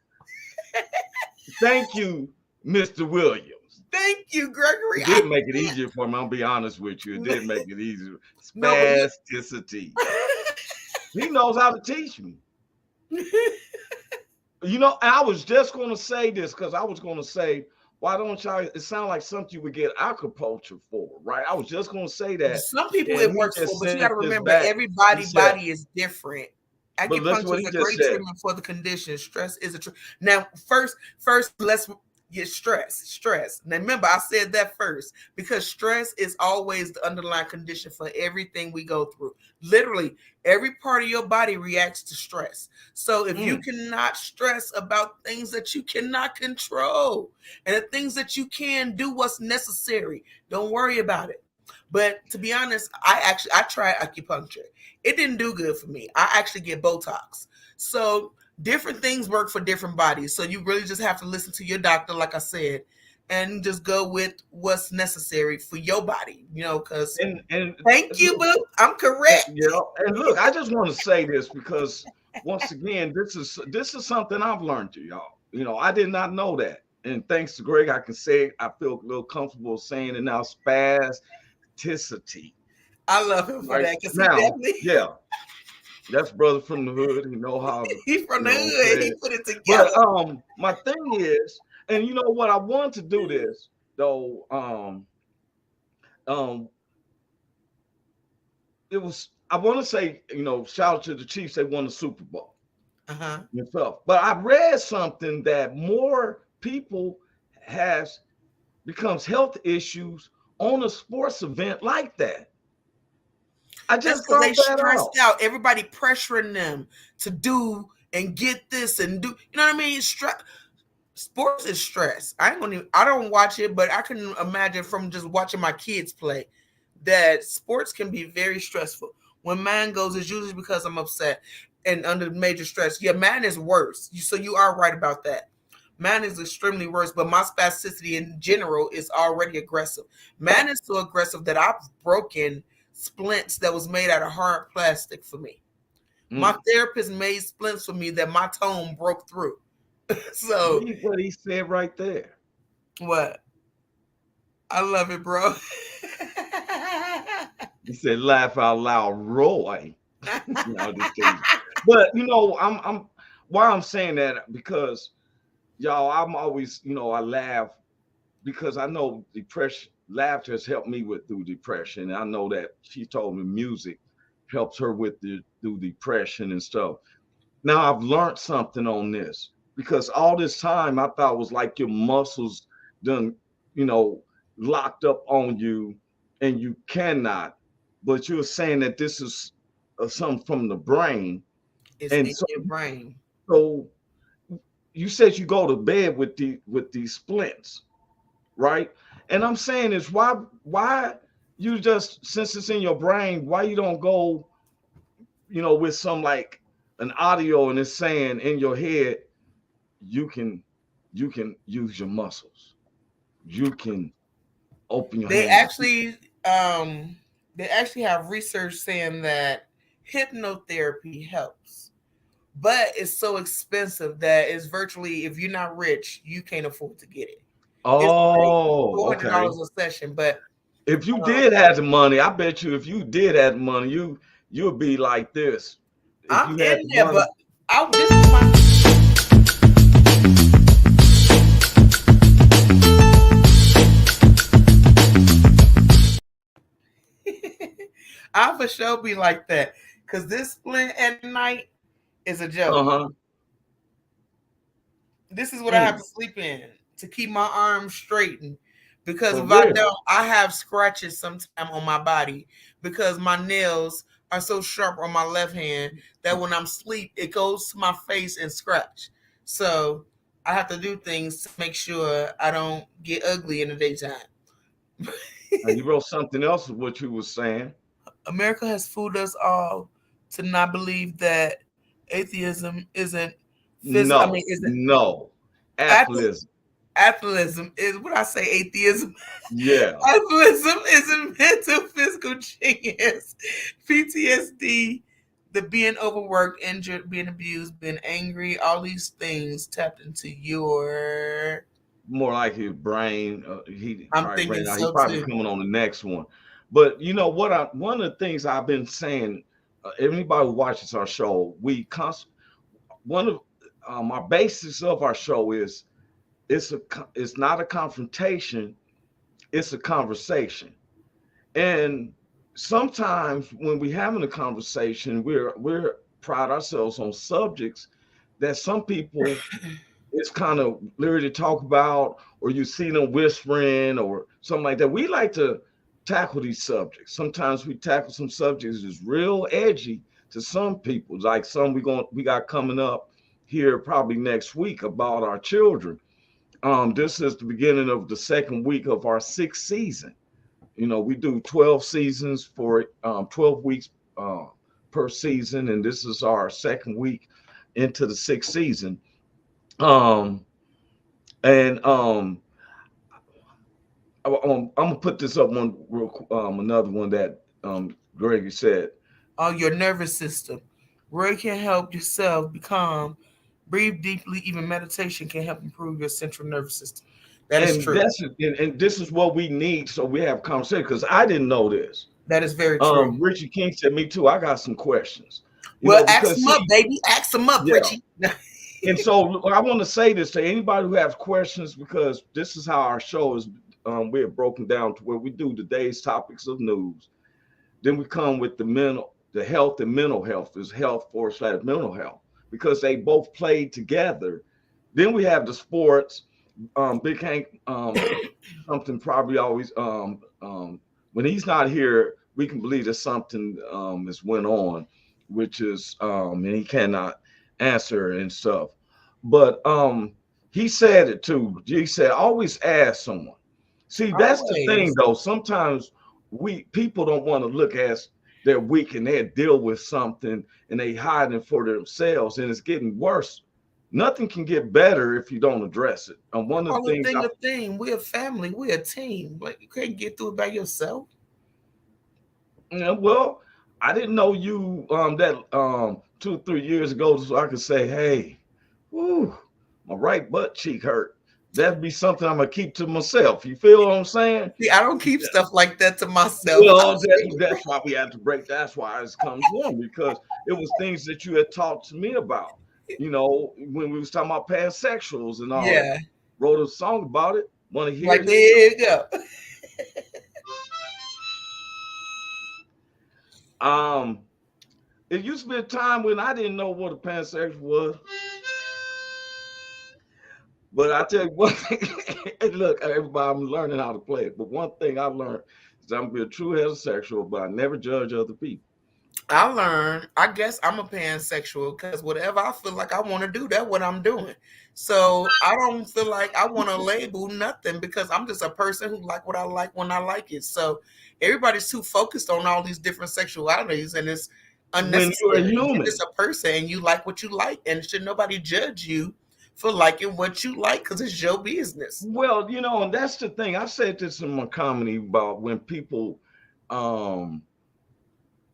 Thank you, Mr. Williams. Thank you, Gregory. It did make it easier for me. I'll be honest with you. It did make it easier. Spasticity. He knows how to teach me. You know, I was just going to say this because I was going to say, why don't y'all? It sounds like something you would get acupuncture for, right? I was just going to say that. Some people it works for, but you got to remember everybody's body is different. Acupuncture is a great treatment for the condition. Stress is a now. First, let's get stress. Now, remember, I said that first because stress is always the underlying condition for everything we go through. Literally, every part of your body reacts to stress. So if you cannot stress about things that you cannot control and the things that you can do what's necessary, don't worry about it. But to be honest, I tried acupuncture. It didn't do good for me. I actually get Botox. So different things work for different bodies. So you really just have to listen to your doctor, like I said, and just go with what's necessary for your body, you know, because thank you, boo. I'm correct. You know, and look, I just want to say this because once again, this is something I've learned to y'all. You know, I did not know that. And thanks to Greg, I can say I feel a little comfortable saying it now, spasticity. I love him for that. Yeah. That's brother from the hood. He know how. He's from the hood. He put it together. But my thing is, and you know what? I want to do this though. It was. I want to say, you know, shout out to the Chiefs. They won the Super Bowl. And stuff. But I read something that more people becomes health issues on a sports event like that. I just thought they stressed out. Everybody pressuring them to do and get this and do. You know what I mean? Sports is stress. I don't watch it, but I can imagine from just watching my kids play that sports can be very stressful. When mine goes, it's usually because I'm upset and under major stress. Yeah, mine is worse. So you are right about that. Mine is extremely worse, but my spasticity in general is already aggressive. Mine is so aggressive that I've broken splints that was made out of hard plastic for me. My therapist made splints for me that my tone broke through. So read what he said right there. What? I love it, bro. He said, "Laugh out loud, Roy." No, just kidding. But I'm why I'm saying that, because y'all, I'm always, I laugh because I know depression. Laughter has helped me through depression. And I know that she told me music helps her through depression and stuff. Now I've learned something on this, because all this time I thought it was like your muscles done, locked up on you and you cannot. But you're saying that this is something from the brain. It's and in so, your brain. So you said you go to bed with these splints, right? And I'm saying is, why you just, since it's in your brain, why you don't go, with some like an audio and it's saying in your head, you can use your muscles, you can open your They hands. actually have research saying that hypnotherapy helps, but it's so expensive that it's virtually, if you're not rich, you can't afford to get it. It's like $400 Okay. a session. But if you did have the money, I bet you, if you did have the money, you'll be like this. If I'm you had in the there, money. but this is my I for sure be like that, because this splint at night is a joke. This is what I have to sleep in to keep my arms straightened, because if I don't, I have scratches sometime on my body because my nails are so sharp on my left hand that when I'm asleep, it goes to my face and scratch. So I have to do things to make sure I don't get ugly in the daytime. You wrote something else of what you were saying. America has fooled us all to not believe that atheism isn't physical. I mean, No. Atheism. Atheism is what I say. Atheism. Yeah. Atheism is a mental, physical change. PTSD, the being overworked, injured, being abused, being angry, all these things tapped into your. More like his brain. I'm thinking right now, so he's probably too. coming on the next one. But you know what? One of the things I've been saying, anybody who watches our show, one of our basis of our show is it's not a confrontation, it's a conversation. And sometimes when we're having a conversation, we're pride ourselves on subjects that some people it's kind of leery to talk about, or you see them whispering or something like that. We like to tackle these subjects. Sometimes we tackle some subjects that's real edgy to some people, like some we got coming up here probably next week about our children. This is the beginning of the second week of our 6th season. We do 12 seasons for 12 weeks per season, and this is our second week into the 6th season. I'm gonna put this up one another one that Gregory said. Your nervous system. Roy can help yourself be calm. Breathe deeply. Even meditation can help improve your central nervous system. That is true. And this is what we need, so we have conversation, because I didn't know this. That is very true. Richie King said, me too. I got some questions. Ask them up, baby. Ask them up, yeah. Richie. And so I want to say this to anybody who has questions, because this is how our show is. We have broken down to where we do today's topics of news. Then we come with the health and mental health, is health / mental health, because they both play together. Then we have the sports. Big Hank, something probably always, when he's not here, we can believe that something has went on, which is, and he cannot answer and stuff. But he said it too. He said, always ask someone. See, that's the thing though. Sometimes people don't want to look at they're weak and they deal with something and they hiding for themselves, and it's getting worse. Nothing can get better if you don't address it. And one of the things, we're a family, we're a team. Like, you can't get through it by yourself. Yeah, well, I didn't know you that 2 or 3 years ago, so I could say, hey, whoo, my right butt cheek hurt. That'd be something I'm gonna keep to myself. You feel what I'm saying? See, I don't keep stuff like that to myself. Well, that's why we had to break. That's why it comes on, because it was things that you had talked to me about. You know, when we was talking about pansexuals and all. Yeah. Wrote a song about it. Want to hear like, it? There you go. It used to be a time when I didn't know what a pansexual was. But I tell you one thing, look, everybody, I'm learning how to play it. But one thing I learned is I'm gonna be a true heterosexual, but I never judge other people. I learned, I guess I'm a pansexual because whatever I feel like I want to do, that's what I'm doing. So I don't feel like I want to label nothing, because I'm just a person who like what I like when I like it. So everybody's too focused on all these different sexualities, and it's unnecessary. When you're a human, you're just a person and you like what you like, and should nobody judge you for liking what you like, because it's your business. Well, you know, and that's the thing. I said this in my comedy about when people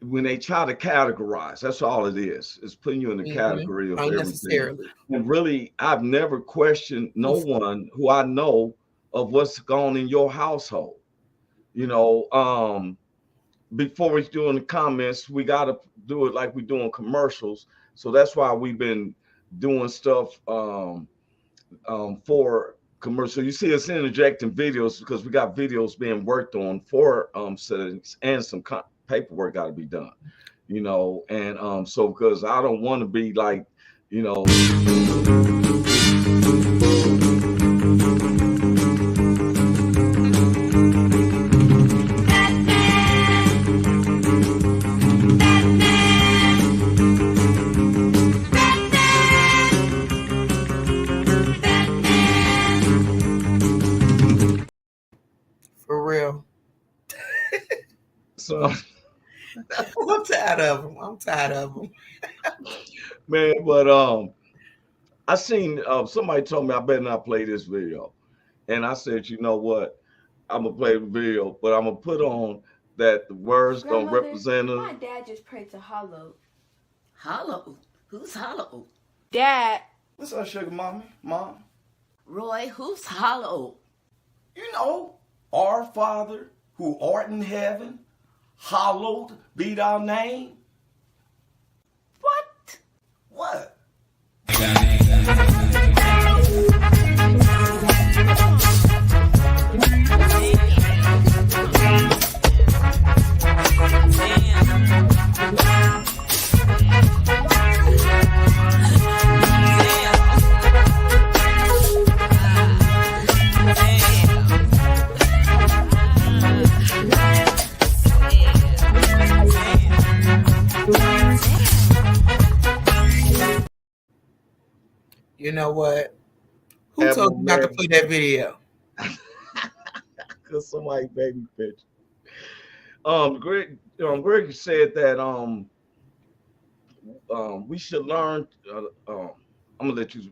when they try to categorize, that's all it is. It's putting you in the category of everything. And really, I've never questioned no one who I know of what's gone in your household. You know, before we doing the comments, we got to do it like we're doing commercials. So that's why we've been doing stuff for commercial. You see us interjecting videos because we got videos being worked on for settings, and some paperwork got to be done, you know. And so because I don't want to be like, you know, for real. So I'm tired of them. Man, but I seen somebody told me I better not play this video, and I said, you know what, I'm gonna play the video, but I'm gonna put on that the words don't represent us. My dad just prayed to Hollow. Hollow? Who's Hollow? Dad. What's up, sugar mommy? Mom? Roy, who's Hollow? You know, our Father who art in heaven, hallowed be thy name. What? What? You know what? Who told you not to play that video? Because somebody baby picture. Greg said that we should learn. I'm gonna let you.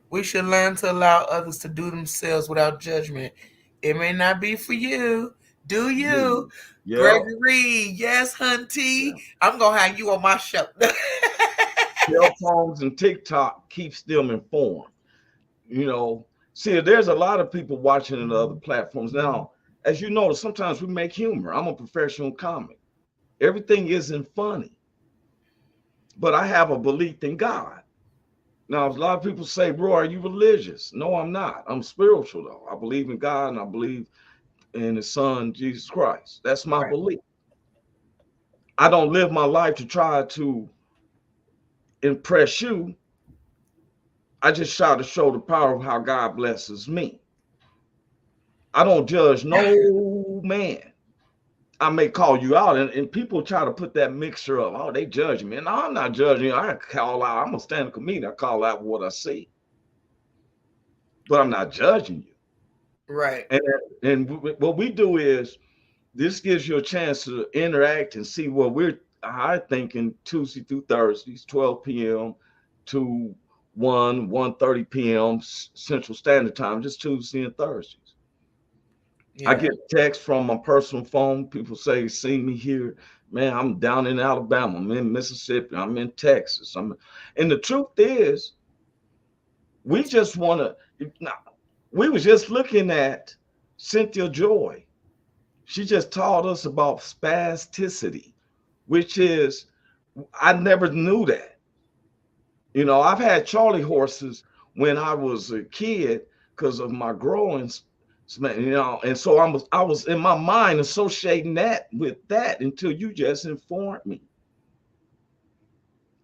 We should learn to allow others to do themselves without judgment. It may not be for you. Do you? Yeah. Gregory, yes, Hunty. Yeah. I'm gonna have you on my show. Cell phones and TikTok keeps them informed. You know, see, there's a lot of people watching in the other platforms now. As you know, sometimes we make humor. I'm a professional comic. Everything isn't funny, but I have a belief in God. Now, a lot of people say, bro, are you religious? No, I'm not. I'm spiritual, though. I believe in God, and I believe in his son, Jesus Christ. That's my belief. I don't live my life to try to impress you. I just try to show the power of how God blesses me. I don't judge no man. I may call you out, and people try to put that mixture of, oh, they judge me. And I'm not judging you. I call out, I'm a stand-up comedian. I call out what I see. But I'm not judging you. Right. And what we do is this gives you a chance to interact and see what I thinking Tuesday through Thursdays, 12 p.m. to 1:30 p.m. Central Standard Time, just Tuesday and Thursdays. Yeah. I get texts from my personal phone. People say, see me here. Man, I'm down in Alabama. I'm in Mississippi. I'm in Texas. And the truth is, we just want to, we were just looking at Cynthia Joy. She just taught us about spasticity, which is, I never knew that. You know, I've had Charlie horses when I was a kid because of my growing, you know, and so I was in my mind associating that with that until you just informed me.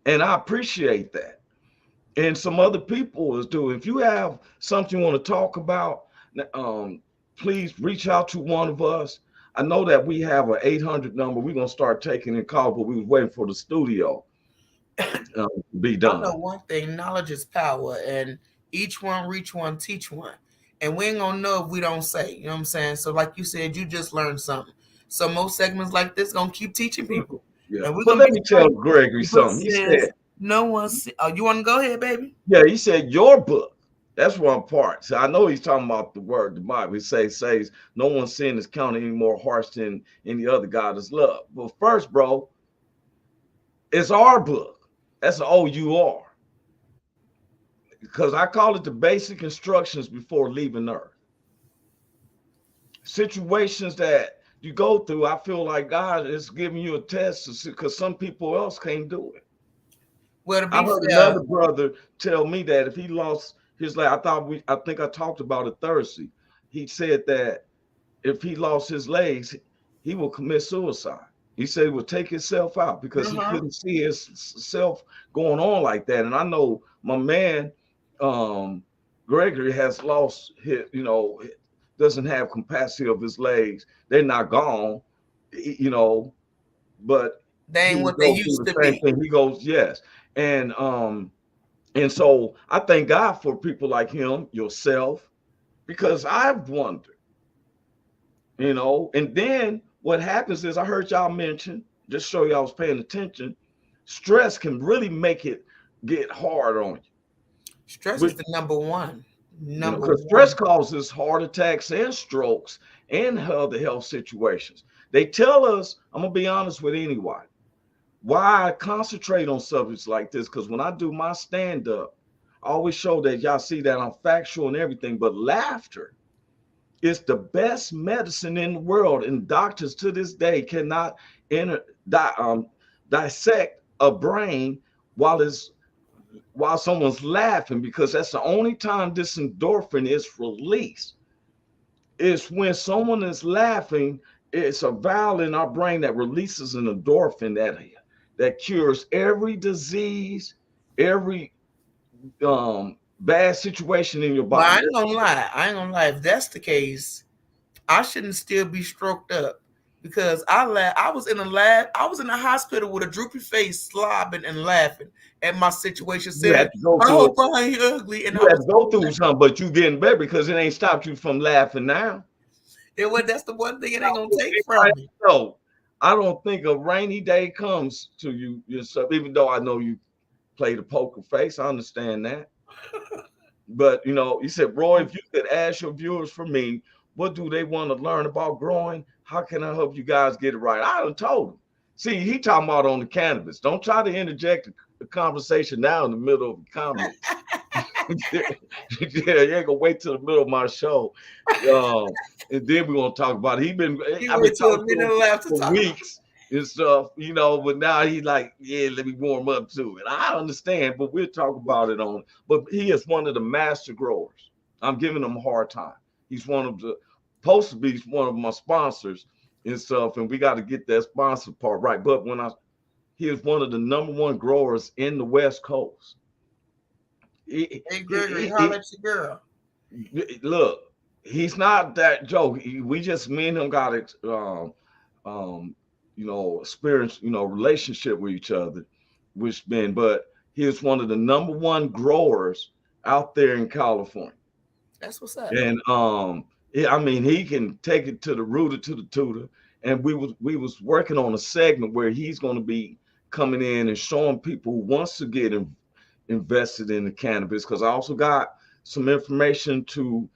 And I appreciate that. And some other people is doing. If you have something you want to talk about, please reach out to one of us. I know that we have an 800 number. We're going to start taking in calls, but we was waiting for the studio to be done. I know one thing, knowledge is power, and each one reach one, teach one. And we ain't going to know if we don't say, you know what I'm saying? So like you said, you just learned something. So most segments like this going to keep teaching people. Yeah. And but let me tell Gregory something. He said, no one. Oh, you want to go ahead, baby? Yeah, he said your book. That's one part. So I know he's talking about the word, the Bible. He says no one's sin is counted any more harsh than any other God is love. But first, bro, it's our book. That's an O-U-R. Because I call it the basic instructions before leaving Earth. Situations that you go through, I feel like God is giving you a test because some people else can't do it. Well, I heard another brother tell me that if he lost his leg, I think I talked about it Thursday. He said that if he lost his legs, he will commit suicide. He said he would take himself out because he couldn't see himself going on like that. And I know my man, Gregory, has lost his, you know, doesn't have capacity of his legs. They're not gone, you know, but they ain't what they used to be. He goes, yes. And so I thank God for people like him, yourself, because I've wondered, you know. And then what happens is, I heard y'all mention, just show y'all was paying attention, stress can really make it get hard on you. Stress is the number one. Because stress causes heart attacks and strokes and other health situations. They tell us, I'm gonna be honest with anyone, why I concentrate on subjects like this, because when I do my stand-up, I always show that y'all see that I'm factual and everything, but laughter is the best medicine in the world, and doctors to this day cannot dissect a brain while someone's laughing, because that's the only time this endorphin is released. It's when someone is laughing. It's a valve in our brain that releases an endorphin that cures every disease, every bad situation in your body. But I ain't gonna lie. If that's the case, I shouldn't still be stroked up, because I was in a lab. I was in a hospital with a droopy face, slobbing and laughing at my situation. Saying, "I hope I ain't ugly." And you had to go through something, but you getting better because it ain't stopped you from laughing now. That's the one thing it ain't gonna take from me. No, I don't think a rainy day comes to you yourself, even though I know you play the poker face. I understand that. But, you know, you said, Roy, if you could ask your viewers for me, what do they want to learn about growing? How can I help you guys get it right? I done told him. See, he talking about on the cannabis. Don't try to interject the conversation now in the middle of the comment. Yeah, you ain't gonna wait till the middle of my show. And then we're gonna talk about it. I've been talking to him for weeks and stuff, you know, but now he's like, yeah, let me warm up to it. I understand, but we'll talk about it on. But he is one of the master growers. I'm giving him a hard time. He's supposed to be one of my sponsors and stuff, and we got to get that sponsor part right. But he is one of the #1 growers in the West Coast. Hey, Gregory, holla at your girl. Look, he's not that joke. We just, me and him got it, you know, experience, you know, relationship with each other, but he is one of the #1 growers out there in California. That's what's up. And I mean, he can take it to the rooter to the tutor, And we was working on a segment where he's going to be coming in and showing people who wants to get invested in the cannabis, because I also got some information to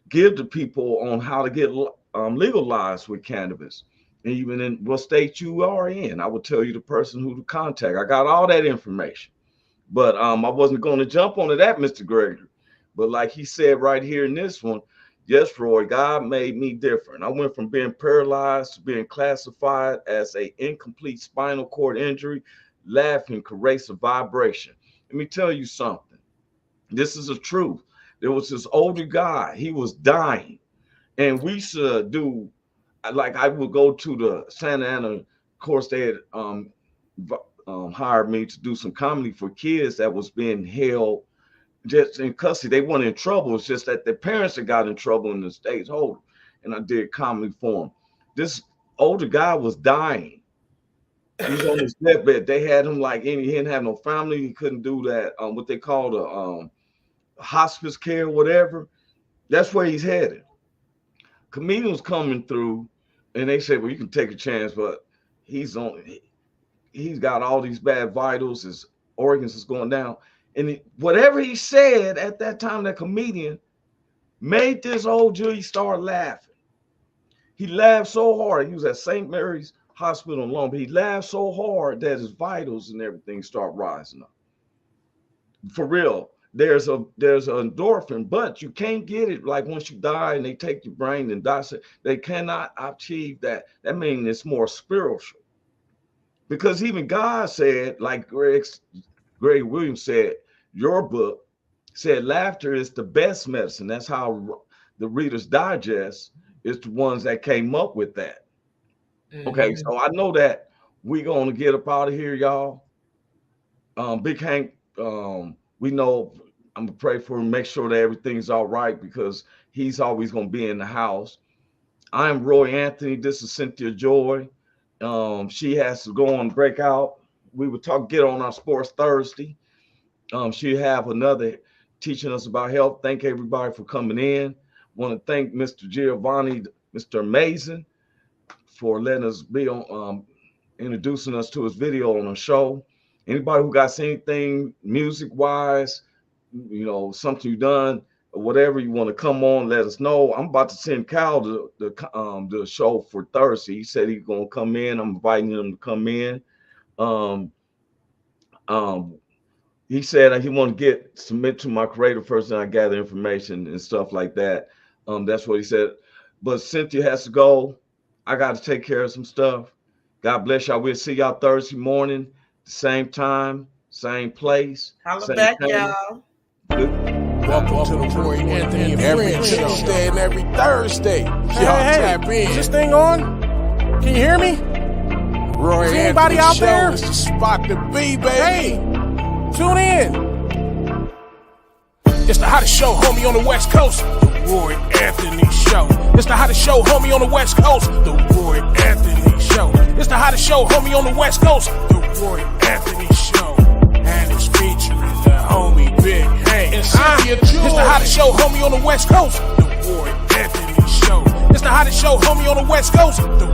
give to people on how to get legalized with cannabis. And even in what state you are in, I will tell you the person who to contact. I got all that information. But I wasn't going to jump onto that, Mr. Gregory. But like he said right here in this one, yes, Roy, God made me different. I went from being paralyzed to being classified as an incomplete spinal cord injury, laughing, corrosive vibration. Let me tell you something. This is the truth. There was this older guy. He was dying. And we should do, like I would go to the Santa Ana, of course, they had hired me to do some comedy for kids that was being held just in custody. They weren't in trouble. It's just that their parents had got in trouble and the state's hold them. And I did comedy for him. This older guy was dying. He's on his deathbed. They had him like he didn't have no family. He couldn't do that, what they call the hospice care, whatever. That's where he's headed. Comedians coming through and they said, well, you can take a chance, but he's got all these bad vitals, his organs is going down. And whatever he said at that time, that comedian made this old Julie start laughing. He laughed so hard. He was at St. Mary's Hospital in Long Beach. He laughed so hard that his vitals and everything start rising up. For real, there's an endorphin, but you can't get it like once you die and they take your brain and dissect. They cannot achieve that. That means it's more spiritual. Because even God said, like Greg Williams said, your book said laughter is the best medicine. That's how the Reader's Digest is the ones that came up with that. Mm-hmm. Okay, so I know that we're going to get up out of here, y'all. Big Hank, we know I'm going to pray for him, make sure that everything's all right, because he's always going to be in the house. I'm Roy Anthony. This is Cynthia Joy. She has to go on break out. We would get on our Sports Thursday. She have another teaching us about health. Thank everybody for coming in. Want to thank Mr. Giovanni, Mr. Amazing, for letting us be on, introducing us to his video on the show. Anybody who got anything music-wise, something you done or whatever you want to come on, let us know. I'm about to send Cal the show for Thursday. He said he's gonna come in. I'm inviting him to come in. He said he want to submit to my creator first, and I gather information and stuff like that. That's what he said. But Cynthia has to go. I got to take care of some stuff. God bless y'all. We'll see y'all Thursday morning, same time, same place. Holla back, y'all. Welcome to the Roy Anthony every Tuesday and every Thursday. Y'all tap in. Is this thing on? Can you hear me? Roy Is anybody out there? Is the spot to be, baby. Hey, tune in. It's the hottest show, homie, on the West Coast. The Roy Anthony Show. It's the hottest show, homie, on the West Coast. The Roy Anthony Show. It's the hottest show, homie, on the West Coast. The Roy Anthony Show. And it's featuring the homie Big Hank and Cynthia Joy. It's the hottest show, homie, on the West Coast. The Roy Anthony Show. It's the hottest show, homie, on the West Coast. The